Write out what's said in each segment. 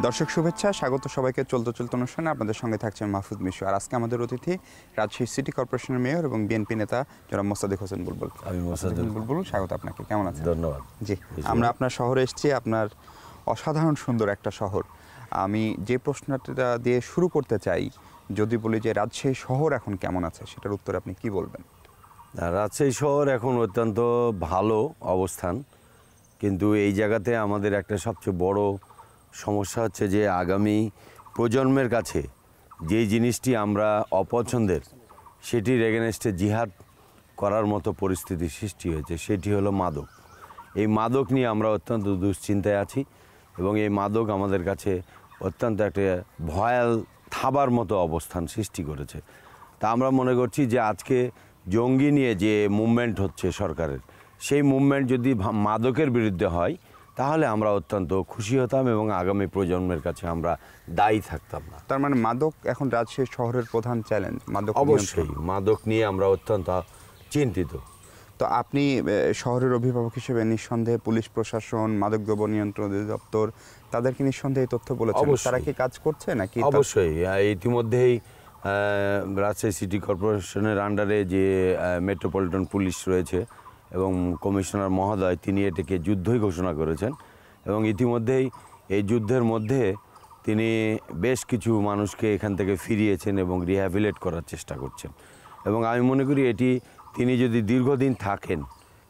দর্শক শুভেচ্ছা, স্বাগত সবাইকে চলতে চলতে অনুষ্ঠানে। আপনাদের সঙ্গে থাকছেন মাহফুজ মিশু। আর আজকে আমাদের অতিথি রাজশাহী সিটি কর্পোরেশনের মেয়র এবং বিএনপি নেতা জনাব মোসাদ্দেক হোসেন বুলবুল। আমি মোসাদ্দেক বুলবুল, স্বাগত আপনাকে। কেমন আছেন? ধন্যবাদ। জি, আমরা আপনার শহরে এসেছি। আপনার অসাধারণ সুন্দর একটা শহর। আমি যে প্রশ্নটা দিয়ে শুরু করতে চাই, যদি বলি যে রাজশাহী শহর এখন কেমন আছে, সেটার উত্তরে আপনি কি বলবেন? রাজশাহী শহর এখন অত্যন্ত ভালো অবস্থান, কিন্তু এই জায়গাতে আমাদের একটা সবচেয়ে বড় সমস্যা হচ্ছে যে আগামী প্রজন্মের কাছে যেই জিনিসটি আমরা অপছন্দের, সেটির এগেনস্টে জিহাদ করার মতো পরিস্থিতি সৃষ্টি হয়েছে, সেটি হলো মাদক। এই মাদক নিয়ে আমরা অত্যন্ত দুশ্চিন্তায় আছি এবং এই মাদক আমাদের কাছে অত্যন্ত একটা ভয়াল থাবার মতো অবস্থান সৃষ্টি করেছে। তা আমরা মনে করছি যে আজকে জঙ্গি নিয়ে যে মুভমেন্ট হচ্ছে সরকারের, সেই মুভমেন্ট যদি মাদকের বিরুদ্ধে হয় তাহলে আমরা অত্যন্ত খুশি হতাম এবং আগামী প্রজন্মের কাছে আমরা দায়ী থাকতাম না। তার মানে মাদক এখন রাজশাহী শহরের প্রধান চ্যালেঞ্জ। মাদক অবশ্যই মাদক নিয়ে আমরা অত্যন্ত চিন্তিত। তো আপনি শহরের অভিভাবক হিসেবে নিঃসন্দেহে পুলিশ প্রশাসন, মাদকদ্রব্য নিয়ন্ত্রণ অধিদপ্তর, তাদেরকে নিঃসন্দেহে তথ্য বলেছেন, তারা কি কাজ করছে নাকি? অবশ্যই ইতিমধ্যেই রাজশাহী সিটি কর্পোরেশনের আন্ডারে যে মেট্রোপলিটন পুলিশ রয়েছে এবং কমিশনার মহোদয়, তিনি এটাকে যুদ্ধই ঘোষণা করেছেন এবং ইতিমধ্যেই এই যুদ্ধের মধ্যে তিনি বেশ কিছু মানুষকে এখান থেকে ফিরিয়েছেন এবং রিহ্যাবিলিটেট করার চেষ্টা করছেন। এবং আমি মনে করি এটি তিনি যদি দীর্ঘদিন থাকেন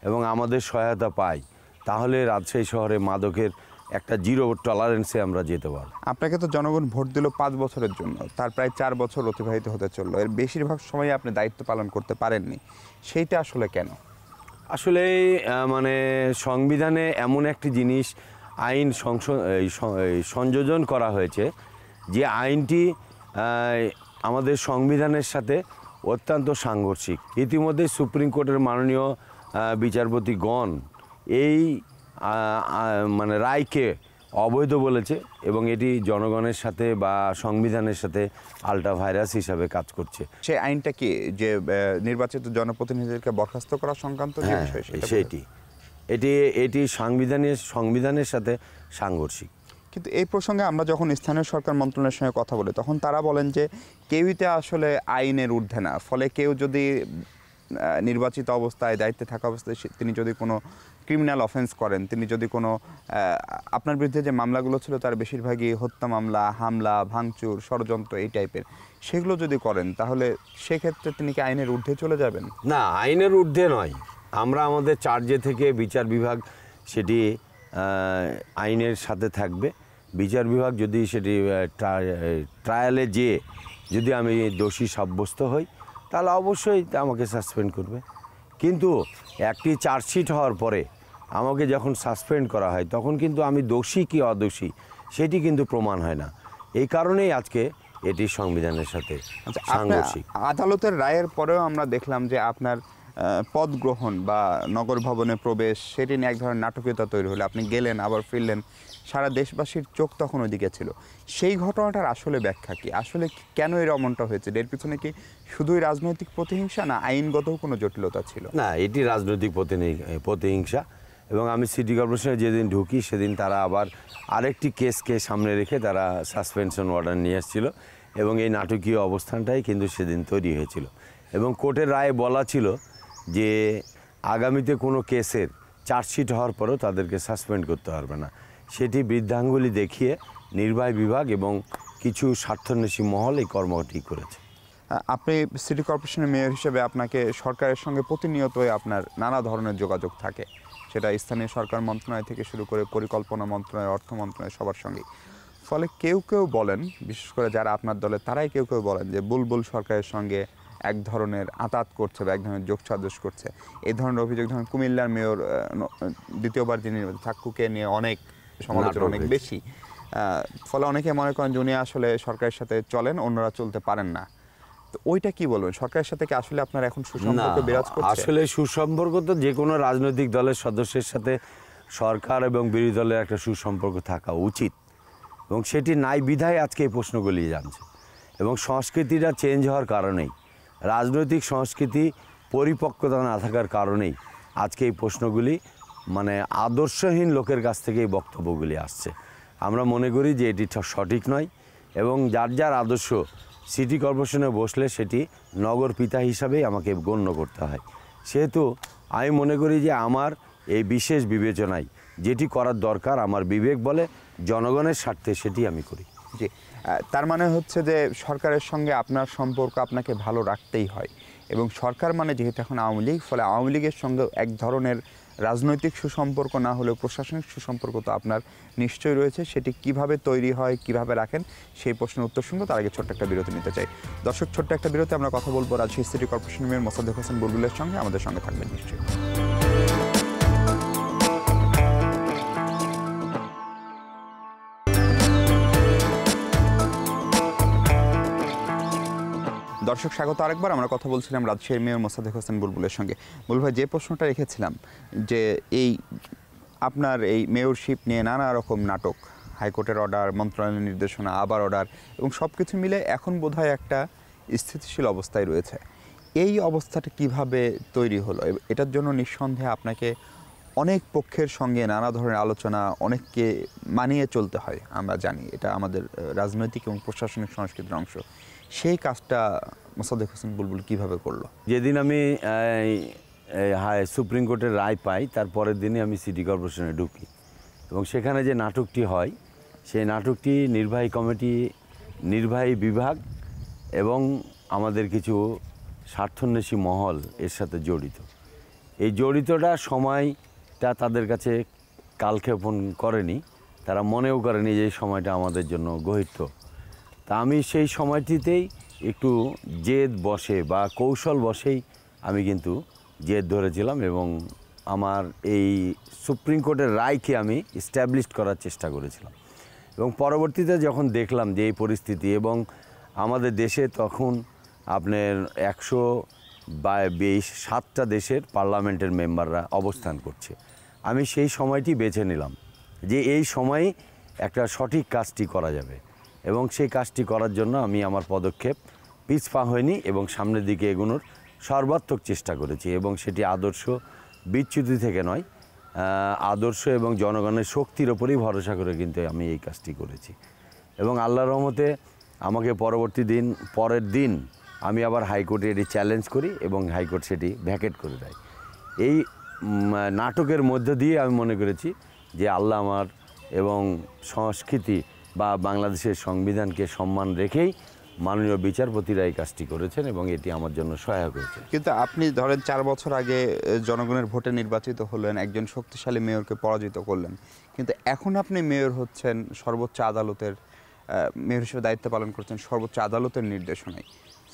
এবং আমাদের সহায়তা পাই, তাহলে রাজশাহী শহরে মাদকের একটা জিরো টলারেন্সে আমরা যেতে পারব। আপনাকে তো জনগণ ভোট দিল 5 বছরের জন্য, তার প্রায় 4 বছর অতিবাহিত হতে চললো। এর বেশিরভাগ সময় আপনি দায়িত্ব পালন করতে পারেননি, সেইটা আসলে কেন? আসলে মানে সংবিধানে এমন একটি জিনিস আইন সংযোজন করা হয়েছে, যে আইনটি আমাদের সংবিধানের সাথে অত্যন্ত সাংঘর্ষিক। ইতিমধ্যে সুপ্রিম কোর্টের মাননীয় বিচারপতিগণ এই মানে রায়কে অবৈধ বলেছে এবং এটি জনগণের সাথে বা সংবিধানের সাথে আল্ট্রা ভাইরাস হিসাবে কাজ করছে। সেই আইনটা কি, যে নির্বাচিত জনপ্রতিনিধিদেরকে বরখাস্ত করা সংক্রান্ত যে বিষয়, এটি সংবিধানের সাথে সাংঘর্ষিক। কিন্তু এই প্রসঙ্গে আমরা যখন স্থানীয় সরকার মন্ত্রণালয়ের সঙ্গে কথা বলি, তখন তারা বলেন যে কেউইতে আসলে আইনের ঊর্ধ্বে না। ফলে কেউ যদি নির্বাচিত অবস্থায়, দায়িত্বে থাকা অবস্থায় তিনি যদি কোনো ক্রিমিনাল অফেন্স করেন, তিনি যদি কোনো আপনার বিরুদ্ধে যে মামলাগুলো ছিল তার বেশিরভাগই হত্যা মামলা, হামলা, ভাঙচুর, ষড়যন্ত্র এই টাইপের, সেগুলো যদি করেন, তাহলে সেক্ষেত্রে তিনি কি আইনের ঊর্ধ্বে চলে যাবেন? না, আইনের ঊর্ধ্বে নয়। আমরা আমাদের চার্জে থেকে বিচার বিভাগ সেটি আইনের সাথে থাকবে। বিচার বিভাগ যদি সেটি ট্রায়ালে যেয়ে যদি আমি দোষী সাব্যস্ত হই, তাহলে অবশ্যই আমাকে সাসপেন্ড করবে। কিন্তু একটি চার্জশিট হওয়ার পরে আমাকে যখন সাসপেন্ড করা হয়, তখন কিন্তু আমি দোষী কি অদোষী সেটি কিন্তু প্রমাণ হয় না। এই কারণেই আজকে এটি সংবিধানের সাথে সাংঘর্ষিক। আদালতের রায়ের পরেও আমরা দেখলাম যে আপনার পদ গ্রহণ বা নগর ভবনে প্রবেশ, সেটি নিয়ে এক ধরনের নাটকীয়তা তৈরি হলো। আপনি গেলেন, আবার ফিরলেন, সারা দেশবাসীর চোখ তখন ওইদিকে ছিল। সেই ঘটনাটার আসলে ব্যাখ্যা কি? আসলে কেন এমনটা হয়েছে? এর পিছনে কি শুধুই রাজনৈতিক প্রতিহিংসা, না আইনগত কোনো জটিলতা ছিল? না, এটি রাজনৈতিক প্রতিহিংসা। এবং আমি সিটি কর্পোরেশনে যেদিন ঢুকি, সেদিন তারা আবার আরেকটি কেসকে সামনে রেখে তারা সাসপেনশন অর্ডার নিয়ে এসেছিল এবং এই নাটকীয় অবস্থানটাই কিন্তু সেদিন তৈরি হয়েছিল। এবং কোর্টের রায়ে বলা ছিল যে আগামীতে কোনো কেসের চার্জশিট হওয়ার পরেও তাদেরকে সাসপেন্ড করতে পারবে না। সেটি বৃদ্ধাঙ্গুলি দেখিয়ে নির্বাহী বিভাগ এবং কিছু স্বার্থন্বেষী মহল এই কর্মটি করেছে। আপনি সিটি কর্পোরেশনের মেয়র হিসেবে আপনাকে সরকারের সঙ্গে প্রতিনিয়তই আপনার নানা ধরনের যোগাযোগ থাকে, সেটা স্থানীয় সরকার মন্ত্রণালয় থেকে শুরু করে পরিকল্পনা মন্ত্রণালয়, অর্থ মন্ত্রণালয়, সবার সঙ্গেই। ফলে কেউ কেউ বলেন, বিশেষ করে যারা আপনার দলে, তারাই কেউ কেউ বলেন যে বুলবুল সরকারের সঙ্গে এক ধরনের আঁতাত করছে বা এক ধরনের যোগসাজশ করছে। এই ধরনের অভিযোগ, ধরুন কুমিল্লার মেয়র দ্বিতীয়বার যিনি থাকুকে নিয়ে অনেক সমালোচনা অনেক বেশি। ফলে অনেকে মনে করেন যে উনি আসলে সরকারের সাথে চলেন, অন্যরা চলতে পারেন না। তো ওইটা কি বলবেন? সরকারের সাথে কি আসলে আপনার এখন সুসম্পর্ক বিরাজ করছে? আসলে সুসম্পর্ক তো যে কোনো রাজনৈতিক দলের সদস্যের সাথে সরকার এবং বিরোধী দলের একটা সুসম্পর্ক থাকা উচিত, এবং সেটি নাই বিধায় আজকে এই প্রশ্নগুলি জানছে। এবং সংস্কৃতিটা চেঞ্জ হওয়ার কারণেই, রাজনৈতিক সংস্কৃতি পরিপক্কতা না থাকার কারণেই আজকে এই প্রশ্নগুলি মানে আদর্শহীন লোকের কাছ থেকে এই বক্তব্যগুলি আসছে। আমরা মনে করি যে এটি সঠিক নয় এবং যার যার আদর্শ সিটি কর্পোরেশনে বসলে সেটি নগর পিতা হিসাবেই আমাকে গণ্য করতে হয়। সেহেতু আমি মনে করি যে আমার এই বিশেষ বিবেচনায় যেটি করার দরকার আমার বিবেক বলে জনগণের স্বার্থে সেটি আমি করি। জি, তার মানে হচ্ছে যে সরকারের সঙ্গে আপনার সম্পর্ক আপনাকে ভালো রাখতেই হয়, এবং সরকার মানে যেহেতু এখন আওয়ামী লীগ, ফলে আওয়ামী লীগের সঙ্গে এক ধরনের রাজনৈতিক সুসম্পর্ক না হলেও প্রশাসনিক সুসম্পর্ক তো আপনার নিশ্চয়ই রয়েছে। সেটি কিভাবে তৈরি হয়, কিভাবে রাখেন, সেই প্রশ্নের উত্তর শুনবো। তার আগে ছোট্ট একটা বিরতি নিতে চাই। দর্শক, ছোট্ট একটা বিরতি, আমরা কথা বলবো Rajshahi city corporation mayor Mosaddek Hossain বুলবুলের সঙ্গে। আমাদের সঙ্গে থাকবেন নিশ্চয়ই। দর্শক, স্বাগত আরেকবার। আমরা কথা বলছিলাম রাজশাহীর মেয়র মোসাদ্দেক হোসেন বুলবুলের সঙ্গে। বুলবুল ভাই, যে প্রশ্নটা রেখেছিলাম যে এই আপনার এই মেয়রশিপ নিয়ে নানা রকম নাটক, হাইকোর্টের অর্ডার, মন্ত্রণালয়ের নির্দেশনা, আবার অর্ডার, এবং সব কিছু মিলে এখন বোধহয় একটা স্থিতিশীল অবস্থায় রয়েছে। এই অবস্থাটা কিভাবে তৈরি হলো? এটার জন্য নিঃসন্দেহে আপনাকে অনেক পক্ষের সঙ্গে নানা ধরনের আলোচনা, অনেককে মানিয়ে চলতে হয়। আমরা জানি এটা আমাদের রাজনৈতিক এবং প্রশাসনিক সংস্কৃতির অংশ। সেই কাজটা মোসাদ্দেক হোসেন বুলবুল কিভাবে করলো? যেদিন আমি সুপ্রিম কোর্টের রায় পাই তার পরের দিনই আমি সিটি কর্পোরেশনে ঢুকি এবং সেখানে যে নাটকটি হয় সেই নাটকটি নির্বাহী কমিটি, নির্বাহী বিভাগ এবং আমাদের কিছু স্বার্থন্বেষী মহল এর সাথে জড়িত। এই জড়িতটা সময়টা তাদের কাছে কালক্ষেপণ করেনি, তারা মনেও করেনি যে এই সময়টা আমাদের জন্য গহিত। তা আমি সেই সময়টিতেই একটু জেদ বসে বা কৌশল বসেই আমি কিন্তু জেদ ধরেছিলাম এবং আমার এই সুপ্রিম কোর্টের রায়কে আমি এস্টাবলিশ করার চেষ্টা করেছিলাম। এবং পরবর্তীতে যখন দেখলাম যে এই পরিস্থিতি এবং আমাদের দেশে তখন আপনার 127টা দেশের পার্লামেন্টের মেম্বাররা অবস্থান করছে, আমি সেই সময়টি বেছে নিলাম যে এই সময়েই একটা সঠিক কাজটি করা যাবে এবং সেই কাজটি করার জন্য আমি আমার পদক্ষেপ পিছপা হয়নি এবং সামনের দিকে এগোনোর সর্বাত্মক চেষ্টা করেছি এবং সেটি আদর্শ বিচ্যুতি থেকে নয়, আদর্শ এবং জনগণের শক্তির ওপরেই ভরসা করে কিন্তু আমি এই কাজটি করেছি। এবং আল্লাহর রহমতে আমাকে পরের দিন আমি আবার হাইকোর্টে এটি চ্যালেঞ্জ করি এবং হাইকোর্ট সেটি ভ্যাকেট করে দেয়। এই নাটকের মধ্য দিয়ে আমি মনে করেছি যে আল্লাহ আমার এবং সংস্কৃতি বা বাংলাদেশের সংবিধানকে সম্মান রেখেই মাননীয় বিচারপতিরা এই কাজটি করেছেন এবং এটি আমার জন্য সহায়ক হয়েছে। কিন্তু আপনি ধরেন 4 বছর আগে জনগণের ভোটে নির্বাচিত হলেন, একজন শক্তিশালী মেয়রকে পরাজিত করলেন, কিন্তু এখন আপনি মেয়র হচ্ছেন সর্বোচ্চ আদালতের মেয়র হিসেবে দায়িত্ব পালন করছেন সর্বোচ্চ আদালতের নির্দেশনায়।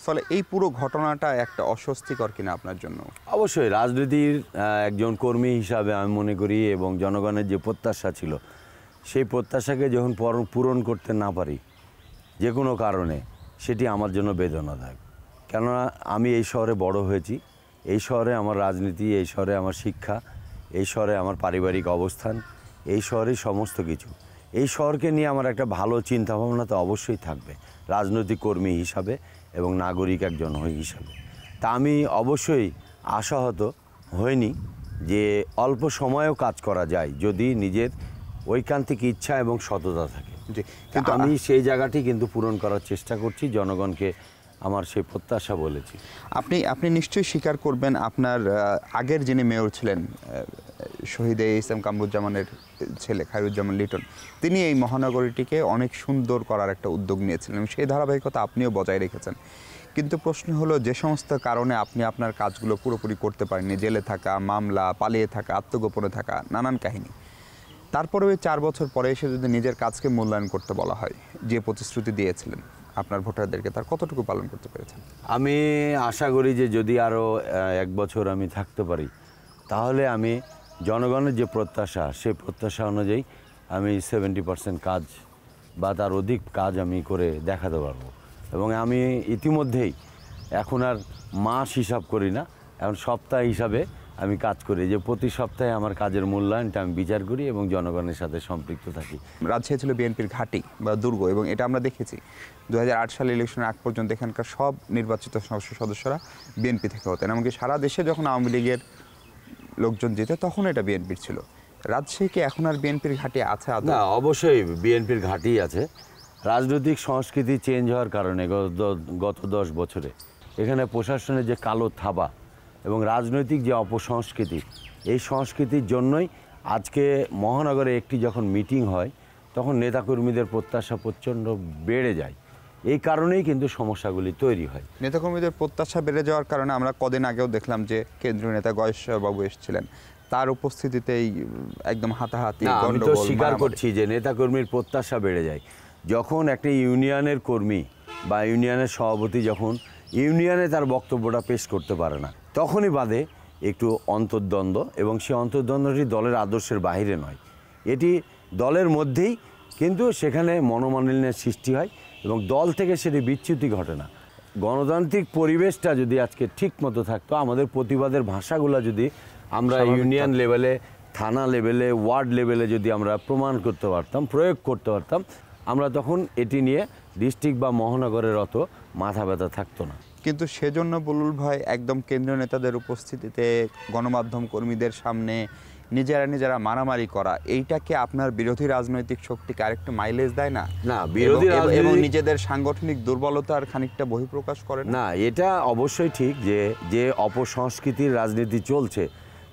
ফলে এই পুরো ঘটনাটা একটা অস্বস্তিকর কিনা আপনার জন্য? অবশ্যই রাজনীতির একজন কর্মী হিসাবে আমি মনে করি এবং জনগণের যে প্রত্যাশা ছিল সেই প্রত্যাশাকে যখন পূরণ করতে না পারি যে কোনো কারণে, সেটি আমার জন্য বেদনাদায়ক। কেননা আমি এই শহরে বড় হয়েছি, এই শহরে আমার রাজনীতি, এই শহরে আমার শিক্ষা, এই শহরে আমার পারিবারিক অবস্থান, এই শহরেই সমস্ত কিছু। এই শহরকে নিয়ে আমার একটা ভালো চিন্তাভাবনা তো অবশ্যই থাকবে রাজনৈতিক কর্মী হিসাবে এবং নাগরিক একজন হিসাবে। তা আমি অবশ্যই আশাহত হইনি যে অল্প সময়েও কাজ করা যায় যদি নিজের ঐকান্তিক ইচ্ছা এবং সততা থাকে। কিন্তু আমি সেই জায়গাটি কিন্তু পূরণ করার চেষ্টা করছি, জনগণকে আমার সেই প্রত্যাশা বলেছি। আপনি নিশ্চয়ই স্বীকার করবেন আপনার আগের যিনি মেয়র ছিলেন শহীদ ইসলাম কামরুজ্জামানের ছেলে খায়রুজ্জামান লিটন, তিনি এই মহানগরীটিকে অনেক সুন্দর করার একটা উদ্যোগ নিয়েছিলেন এবং সেই ধারাবাহিকতা আপনিও বজায় রেখেছেন। কিন্তু প্রশ্ন হলো, যে সমস্ত কারণে আপনি আপনার কাজগুলো পুরোপুরি করতে পারেননি, জেলে থাকা, মামলা, পালিয়ে থাকা, আত্মগোপনে থাকা, নানান কাহিনী, তারপরেও 4 বছর পরে এসে যদি নিজের কাজকে মূল্যায়ন করতে বলা হয়, যে প্রতিশ্রুতি দিয়েছিলেন আপনার ভোটারদেরকে, তার কতটুকু পালন করতে পেরেছেন? আমি আশা করি যে যদি আরও 1 বছর আমি থাকতে পারি তাহলে আমি জনগণের যে প্রত্যাশা সেই প্রত্যাশা অনুযায়ী আমি 70% কাজ বা তার অধিক কাজ আমি করে দেখাতে পারবো। এবং আমি ইতিমধ্যেই এখন আর মাস হিসাব করি না, এখন সপ্তাহ হিসাবে আমি কাজ করি, যে প্রতি সপ্তাহে আমার কাজের মূল্যায়নটা আমি বিচার করি এবং জনগণের সাথে সম্পৃক্ত থাকি। রাজশাহী ছিল বিএনপির ঘাঁটি বা দুর্গ, এবং এটা আমরা দেখেছি 2008 সালে ইলেকশনের আগ পর্যন্ত এখানকার সব নির্বাচিত সংসদ সদস্যরা বিএনপি থেকে হতেন, এমনকি সারা দেশে যখন আওয়ামী লীগের লোকজন যেতে তখন এটা বিএনপির ছিল। রাজশাহী কি এখন আর বিএনপির ঘাঁটি আছে আদৌ? না, অবশ্যই বিএনপির ঘাঁটি আছে। রাজনৈতিক সংস্কৃতি চেঞ্জ হওয়ার কারণে গত 10 বছরে এখানে প্রশাসনের যে কালো থাবা এবং রাজনৈতিক যে অপসংস্কৃতি, এই সংস্কৃতির জন্যই আজকে মহানগরে একটি যখন মিটিং হয় তখন নেতাকর্মীদের প্রত্যাশা প্রচণ্ড বেড়ে যায়। এই কারণেই কিন্তু সমস্যাগুলি তৈরি হয়। নেতাকর্মীদের প্রত্যাশা বেড়ে যাওয়ার কারণে আমরা কদিন আগেও দেখলাম যে কেন্দ্রীয় নেতা গয়েশ্বরবাবু এসেছিলেন, তার উপস্থিতিতেই একদম হাতাহাতি, না, আমি তো গন্ডগোল, স্বীকার মারামারি। করছি যে নেতাকর্মীর প্রত্যাশা বেড়ে যায়। যখন একটা ইউনিয়নের কর্মী বা ইউনিয়নের সভাপতি যখন ইউনিয়নে তার বক্তব্যটা পেশ করতে পারে না, তখনই বাদে একটু অন্তর্দ্বন্দ্ব, এবং সেই অন্তর্দ্বন্দ্বটি দলের আদর্শের বাইরে নয়, এটি দলের মধ্যেই, কিন্তু সেখানে মনোমালিন্যের সৃষ্টি হয় এবং দল থেকে সেটি বিচ্যুতি ঘটে না। গণতান্ত্রিক পরিবেশটা যদি আজকে ঠিক মতো থাকতো, আমাদের প্রতিবাদের ভাষাগুলো যদি আমরা ইউনিয়ন লেভেলে, থানা লেভেলে, ওয়ার্ড লেভেলে যদি আমরা প্রমাণ করতে পারতাম, প্রয়োগ করতে পারতাম, আমরা তখন এটি নিয়ে ডিস্ট্রিক্ট বা মহানগরের অত মাথা ব্যথা থাকতো না। কিন্তু সেজন্য বুলবুল ভাই একদম কেন্দ্রীয় নেতাদের উপস্থিতিতে গণমাধ্যম কর্মীদের সামনে নিজেরা মারামারি করা, এইটাকে আপনার বিরোধী রাজনৈতিক শক্তিকে আরেকটু মাইলেজ দেয় না? না, বিরোধী এবং নিজেদের সাংগঠনিক দুর্বলতার খানিকটা বহিঃপ্রকাশ করে না, এটা অবশ্যই ঠিক যে অপসংস্কৃতির রাজনীতি চলছে,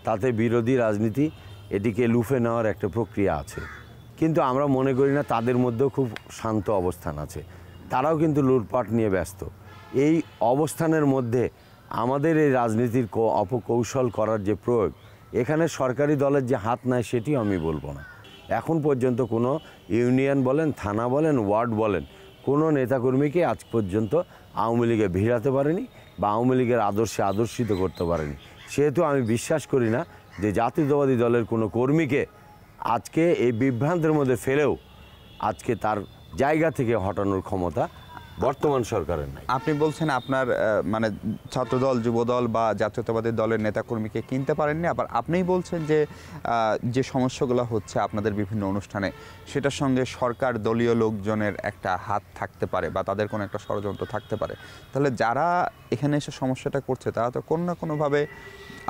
তাতে বিরোধী রাজনীতি এটিকে লুফে নেওয়ার একটা প্রক্রিয়া আছে। কিন্তু আমরা মনে করি না তাদের মধ্যেও খুব শান্ত অবস্থান আছে, তারাও কিন্তু লুটপাট নিয়ে ব্যস্ত। এই অবস্থানের মধ্যে আমাদের এই রাজনীতির অপকৌশল করার যে প্রয়োগ, এখানে সরকারি দলের যে হাত নাই সেটিও আমি বলবো না। এখন পর্যন্ত কোনো ইউনিয়ন বলেন, থানা বলেন, ওয়ার্ড বলেন, কোনো নেতাকর্মীকে আজ পর্যন্ত আওয়ামী লীগে ভিড়াতে পারেনি বা আওয়ামী লীগের আদর্শে আদর্শিত করতে পারেনি। সেহেতু আমি বিশ্বাস করি না যে জাতীয়তাবাদী দলের কোনো কর্মীকে আজকে এই বিভ্রান্তের মধ্যে ফেলেও আজকে তার জায়গা থেকে হটানোর ক্ষমতা বর্তমান সরকারের নাই। আপনি বলছেন আপনার মানে ছাত্রদল, যুবদল বা জাতীয়তাবাদী দলের নেতাকর্মীকে কিনতে পারেননি, আবার আপনিই বলছেন যে যে সমস্যাগুলো হচ্ছে আপনাদের বিভিন্ন অনুষ্ঠানে, সেটার সঙ্গে সরকার দলীয় লোকজনের একটা হাত থাকতে পারে বা তাদের কোনো একটা ষড়যন্ত্র থাকতে পারে। তাহলে যারা এখানে এসে সমস্যাটা করছে তারা তো কোনো না কোনোভাবে,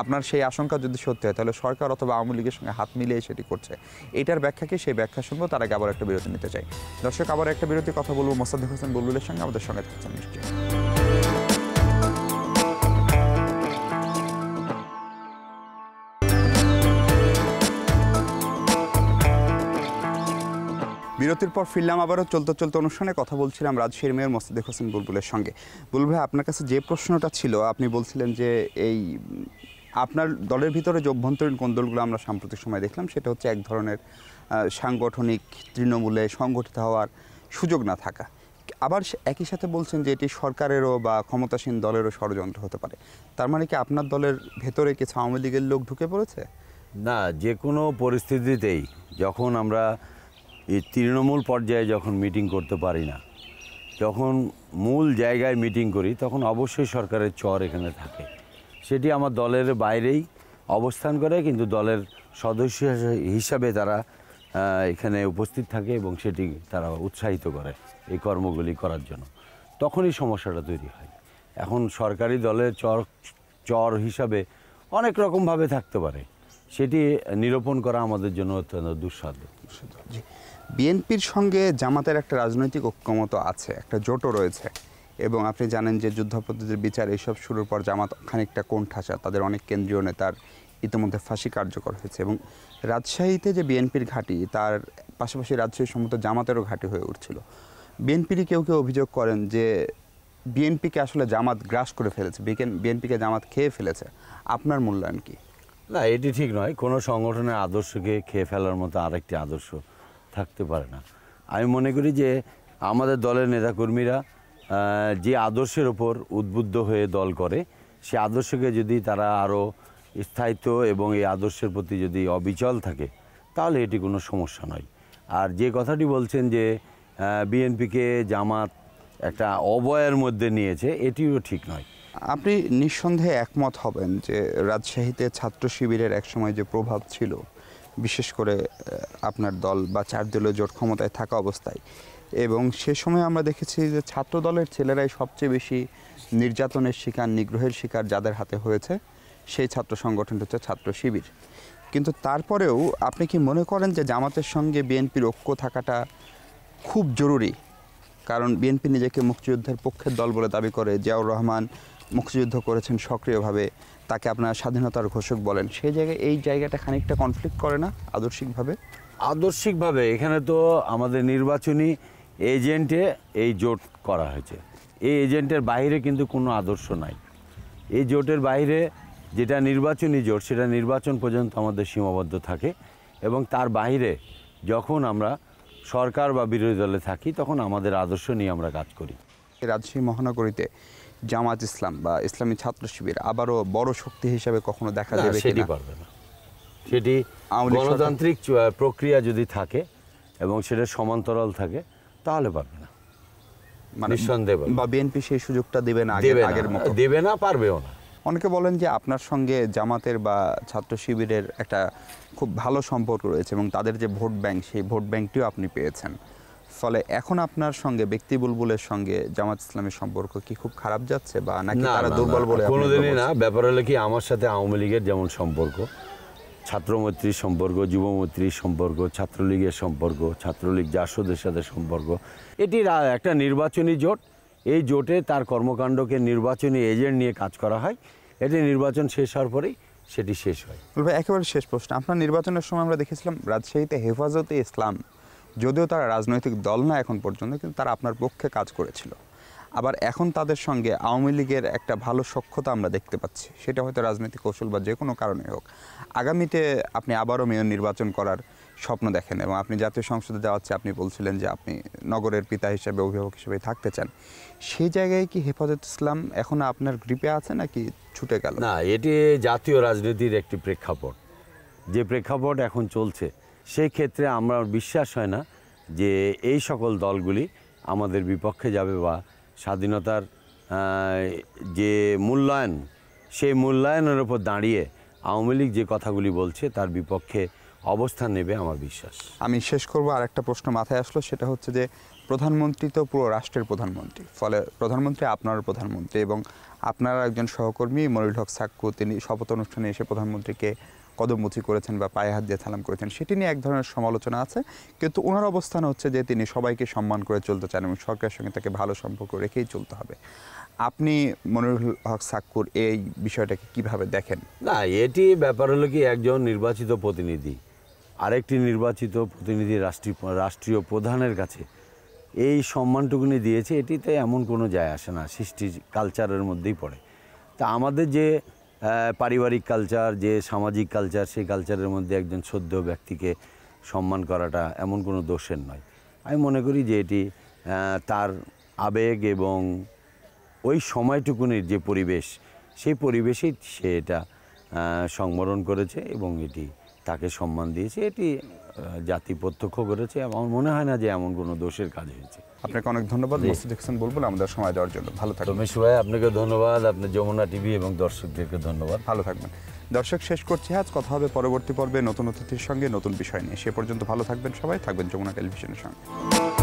আপনার সেই আশঙ্কা যদি সত্যি হয়, তাহলে সরকার অথবা আওয়ামী লীগের সঙ্গে হাত মিলিয়ে সেটি করছে। এটার ব্যাখ্যা কি? সেই ব্যাখ্যা শুনবো, তার আগে আবার একটা বিরতি নিতে চাই। দর্শক, আবার একটা বিরতি, কথা বলবো মোসাদ্দেক হোসেন বুলবুলের সঙ্গে। আমাদের সঙ্গে থাকছেন নিশ্চয়ই। বিরতির পর ফিরলাম আবারও। চলতে অনুষ্ঠানে কথা বলছিলাম রাজশাহীর মেয়র মোসাদ্দেক হোসেন বুলবুলের সঙ্গে। বুলবুল ভাই, আপনার কাছে যে প্রশ্নটা ছিল, আপনি বলছিলেন যে এই আপনার দলের ভিতরে যে অভ্যন্তরীণ কোন্দলগুলো আমরা সাম্প্রতিক সময় দেখলাম, সেটা হচ্ছে এক ধরনের সাংগঠনিক তৃণমূলে সংগঠিত হওয়ার সুযোগ না থাকা। আবার একই সাথে বলছেন যে এটি সরকারেরও বা ক্ষমতাসীন দলেরও ষড়যন্ত্র হতে পারে। তার মানে কি আপনার দলের ভেতরে কিছু আওয়ামী লীগের লোক ঢুকে পড়েছে? না, যে কোনো পরিস্থিতিতেই যখন আমরা এই তৃণমূল পর্যায়ে যখন মিটিং করতে পারি না, যখন মূল জায়গায় মিটিং করি, তখন অবশ্যই সরকারের চর এখানে থাকে। সেটি আমার দলের বাইরেই অবস্থান করে, কিন্তু দলের সদস্য হিসাবে তারা এখানে উপস্থিত থাকে এবং সেটি তারা উৎসাহিত করে এই কর্মগুলি করার জন্য। তখনই সমস্যাটা তৈরি হয়। এখন সরকারি দলের চর হিসাবে অনেক রকমভাবে থাকতে পারে, সেটি নিরূপণ করা আমাদের জন্য অত্যন্ত দুঃসাধ্য। বিএনপির সঙ্গে জামাতের একটা রাজনৈতিক ঐক্যমত আছে, একটা জোটও রয়েছে, এবং আপনি জানেন যে যুদ্ধাপরাধীদের বিচার এইসব শুরুর পর জামাত খানিকটা কোণঠাসা, তাদের অনেক কেন্দ্রীয় নেতার ইতিমধ্যে ফাঁসি কার্যকর হয়েছে, এবং রাজশাহীতে যে বিএনপির ঘাঁটি, তার পাশাপাশি রাজশাহী সম্মত জামাতেরও ঘাঁটি হয়ে উঠছিল। বিএনপিরই কেউ অভিযোগ করেন যে বিএনপিকে আসলে জামাত গ্রাস করে ফেলেছে, বিএনপিকে জামাত খেয়ে ফেলেছে। আপনার মূল্যায়ন কি? না, এটি ঠিক নয়। কোনো সংগঠনের আদর্শকে খেয়ে ফেলার মতো আরেকটি আদর্শ থাকতে পারে না। আমি মনে করি যে আমাদের দলের নেতাকর্মীরা যে আদর্শের ওপর উদ্বুদ্ধ হয়ে দল করে, সে আদর্শকে যদি তারা আরও স্থায়িত্ব এবং এই আদর্শের প্রতি যদি অবিচল থাকে, তাহলে এটি কোনো সমস্যা নয়। আর যে কথাটি বলছেন যে বিএনপিকে জামাত একটা অবয়ের মধ্যে নিয়েছে, এটিও ঠিক নয়। আপনি নিঃসন্দেহে একমত হবেন যে রাজশাহীতে ছাত্র শিবিরের একসময় যে প্রভাব ছিল, বিশেষ করে আপনার দল বা 4 দলীয় জোট ক্ষমতায় থাকা অবস্থায়, এবং সে সময় আমরা দেখেছি যে ছাত্র দলের ছেলেরাই সবচেয়ে বেশি নির্যাতনের শিকার, নিগ্রহের শিকার যাদের হাতে হয়েছে, সেই ছাত্র সংগঠনটা হচ্ছে ছাত্র শিবির। কিন্তু তারপরেও আপনি কি মনে করেন যে জামাতের সঙ্গে বিএনপির ঐক্য থাকাটা খুব জরুরি? কারণ বিএনপি নিজেকে মুক্তিযুদ্ধের পক্ষের দল বলে দাবি করে, জিয়াউর রহমান মুক্তিযুদ্ধ করেছেন সক্রিয়ভাবে, তাকে আপনারা স্বাধীনতার ঘোষক বলেন, সেই জায়গায় এই জায়গাটা খানিকটা কনফ্লিক্ট করে না আদর্শিকভাবে? আদর্শিকভাবে এখানে তো আমাদের নির্বাচনী এজেন্টে এই জোট করা হয়েছে। এই এজেন্টের বাইরে কিন্তু কোনো আদর্শ নাই। এই জোটের বাইরে যেটা নির্বাচনী জোট, সেটা নির্বাচন পর্যন্ত আমাদের সীমাবদ্ধ থাকে, এবং তার বাইরে যখন আমরা সরকার বা বিরোধী দলে থাকি তখন আমাদের আদর্শ নিয়ে আমরা কাজ করি। রাজশাহী মহানগরীতে জামাত ইসলাম বা ইসলামী ছাত্র শিবির আবারও বড় শক্তি হিসাবে কখনো দেখা না, দেবে সেটি কিনা? পারবে না। সেটি আওয়ামী লীগ সরকার- গণতান্ত্রিক প্রক্রিয়া যদি থাকে এবং সেটা সমান্তরাল থাকে তাহলে পারবে না, মানে নিঃসন্দেহে পারবে। বা বিএনপি সেই সুযোগটা দিবে না দেবে আগের না, মতো? দেবে না, পারবেও না। অনেকে বলেন যে আপনার সঙ্গে জামাতের বা ছাত্র শিবিরের একটা খুব ভালো সম্পর্ক রয়েছে এবং তাদের যে ভোট ব্যাংক, সেই ভোট ব্যাংকটিও আপনি পেয়েছেন। ফলে এখন আপনার সঙ্গে ব্যক্তি বুলবুলের সঙ্গে জামাত ইসলামের সম্পর্ক কি খুব খারাপ যাচ্ছে, বা নাকি না, তারা না, দুর্বল না, বলে আপনি কোনোদিনই বলছেন? না। ব্যাপার হলো কি, আমার সাথে আওয়ামী লীগের যেমন সম্পর্ক, ছাত্রমৈত্রীর সম্পর্ক, যুবমৈত্রীর সম্পর্ক, ছাত্রলীগের সম্পর্ক, ছাত্রলীগ জাসদের সাথে সম্পর্ক, এটি একটা নির্বাচনী জোট। এই জোটে তার কর্মকাণ্ডকে নির্বাচনী এজেন্ট নিয়ে কাজ করা হয়। এটি নির্বাচন শেষ হওয়ার পরেই সেটি শেষ হয়। ভাই, একেবারে শেষ প্রশ্ন। আপনার নির্বাচনের সময় আমরা দেখেছিলাম রাজশাহীতে হেফাজতে ইসলাম, যদিও তারা রাজনৈতিক দল না এখন পর্যন্ত, কিন্তু তারা আপনার পক্ষে কাজ করেছিল। আবার এখন তাদের সঙ্গে আওয়ামী লীগের একটা ভালো সখ্যতা আমরা দেখতে পাচ্ছি, সেটা হয়তো রাজনৈতিক কৌশল বা যে কোনো কারণে হোক। আগামীতে আপনি আবারও মেয়র নির্বাচন করার স্বপ্ন দেখেন এবং আপনি জাতীয় সংসদে যাওয়াচ্ছে, আপনি বলছিলেন যে আপনি নগরের পিতা হিসেবে, অভিভাবক হিসেবে থাকতে চান। সেই জায়গায় কি হেফাজত ইসলাম এখন আপনার গ্রিপে আছে নাকি ছুটে গেল? না, এটি জাতীয় রাজনীতির একটি প্রেক্ষাপট। যে প্রেক্ষাপট এখন চলছে, সেই ক্ষেত্রে আমার বিশ্বাস হয় না যে এই সকল দলগুলি আমাদের বিপক্ষে যাবে বা স্বাধীনতার যে মূল্যায়ন, সেই মূল্যায়নের উপর দাঁড়িয়ে আওয়ামী লীগ যে কথাগুলি বলছে তার বিপক্ষে অবস্থান নেবে আমার বিশ্বাস। আমি শেষ করব, আর একটা প্রশ্ন মাথায় আসলো, সেটা হচ্ছে যে প্রধানমন্ত্রী তো পুরো রাষ্ট্রের প্রধানমন্ত্রী, ফলে প্রধানমন্ত্রী আপনার প্রধানমন্ত্রী, এবং আপনার একজন সহকর্মী মনিরুল হক সাক্কু, তিনি শপথ অনুষ্ঠানে এসে প্রধানমন্ত্রীকে কদমমুচি করেছেন বা পায়ে হাত দিয়ে সালাম করেছেন, সেটি নিয়ে এক ধরনের সমালোচনা আছে। কিন্তু ওনার অবস্থান হচ্ছে যে তিনি সবাইকে সম্মান করে চলতে চান এবং সরকারের সঙ্গে তাকে ভালো সম্পর্ক রেখেই চলতে হবে। আপনি মনিরুল হক সাক্কুর এই বিষয়টাকে কিভাবে দেখেন? না, এটি ব্যাপার হলো কি, একজন নির্বাচিত প্রতিনিধি আরেকটি নির্বাচিত প্রতিনিধি রাষ্ট্রীয় প্রধানের কাছে এই সম্মানটুকুনি দিয়েছে, এটিতে এমন কোনো যায় আসে না, সৃষ্টি কালচারের মধ্যেই পড়ে। তা আমাদের যে পারিবারিক কালচার, যে সামাজিক কালচার, সেই কালচারের মধ্যে একজন শ্রদ্ধেয় ব্যক্তিকে সম্মান করাটা এমন কোনো দোষের নয়। আমি মনে করি যে এটি তার আবেগ এবং ওই সময়টুকুনির যে পরিবেশ, সেই পরিবেশেই সে এটা সংবরণ করেছে এবং এটি তাকে সম্মান দিয়েছে। এটি জাতি প্রত্যক্ষ করেছে। আমার মনে হয় না যে এমন কোনো দোষের কাজ হয়েছে। আপনাকে অনেক ধন্যবাদ মোস্তাক হোসেন বুলবুল, আমাদের সময় দেওয়ার জন্য। ভালো থাকবেন। রমেশ ভাই, আপনাকে ধন্যবাদ, আপনার যমুনা টিভি এবং দর্শকদেরকে ধন্যবাদ। ভালো থাকবেন। দর্শক, শেষ করছি আজ। কথা হবে পরবর্তী পর্বে নতুন অতিথির সঙ্গে, নতুন বিষয় নিয়ে। সে পর্যন্ত ভালো থাকবেন সবাই, থাকবেন যমুনা টেলিভিশনের সঙ্গে।